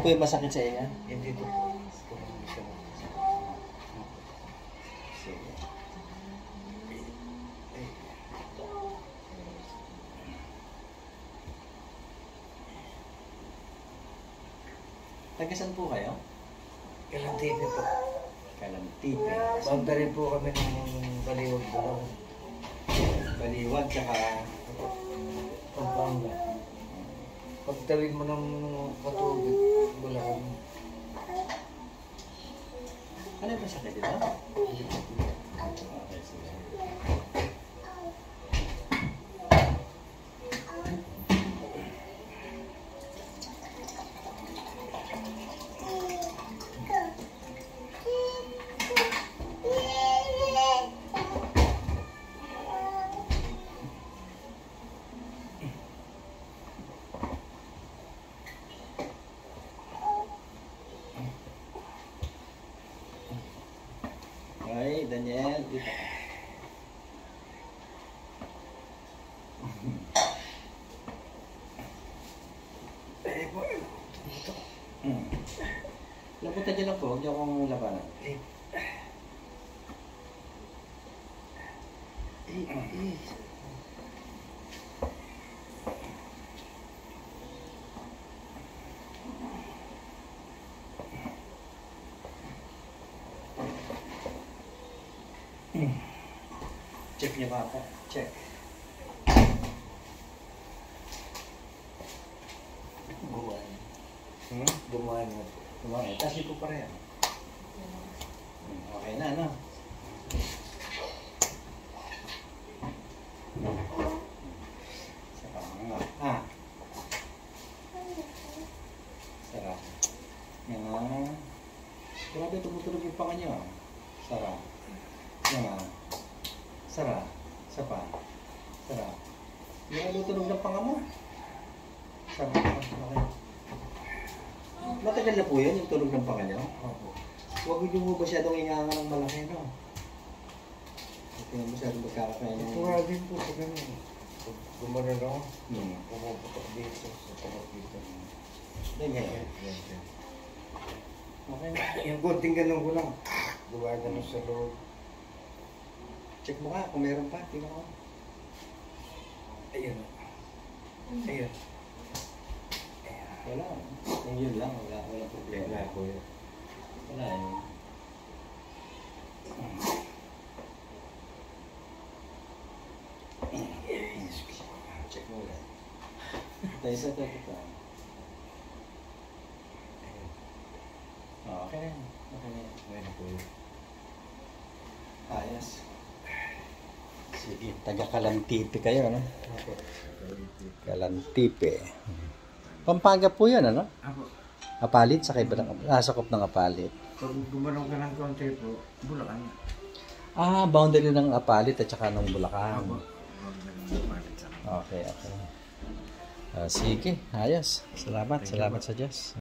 po yung masakit sa inyo? Hindi po. Sige. Tagasan po kayo? Kalantipin po. Kalantipe. Boundary po kami ng Baliwag doon. Baliwag, tsaka Pampanga. Pagtawid mo ng Patubig, Bulacan. ano yung masakit dito? Okay, sige. Okay, Daniel, dito ka. Labutan niyo lang po, huwag niyo akong labanan. Check niyo ba ako? Check. Gumawa. Hmm? Gumawa na po. Kumangin. Tapos ito pa rin. Okay na, no? Sarap nga. Sarap. Yan. Grabe, tumutulog yung panga niyo. Sarap. Yan. Sarap. Sapa. Sarap. Yan, tutulog ng panga mo. Sarap. Okay. Matagal na po yun, yung tulog ng panga niyo? Opo. Huwag niyo mo masyadong inganga ng malaki, no? Huwag niyo masyadong magkakakaya ng... Ito nga din po sa ganun. Pag gumanon ako, Hmm. pumuputok dito, sa tapat dito. Ganyan. Yan. Okay. Yung konting ganun ko lang, gawa ganun sa loob. Check mo ka kung meron pa. Tingnan ko. Ayun. Ayun. Wala. Yung yun lang. Walang problema. Wala po yun. Wala yun. Check mo ulit. Ito isa, ito. Okay na. Okay na. Wala po yun. Ayos. Sige, taga-Kalantipe kayo, no? Ako. Kalantipe. Pampanga po yan, ano? Ako. Apalit, sakop ng Apalit. Pag gumanong ka ng konti po, Bulacan. Boundary ng Apalit at saka ng Bulacan. Ako. Okay. Sige, ayos. Salamat sa Diyos.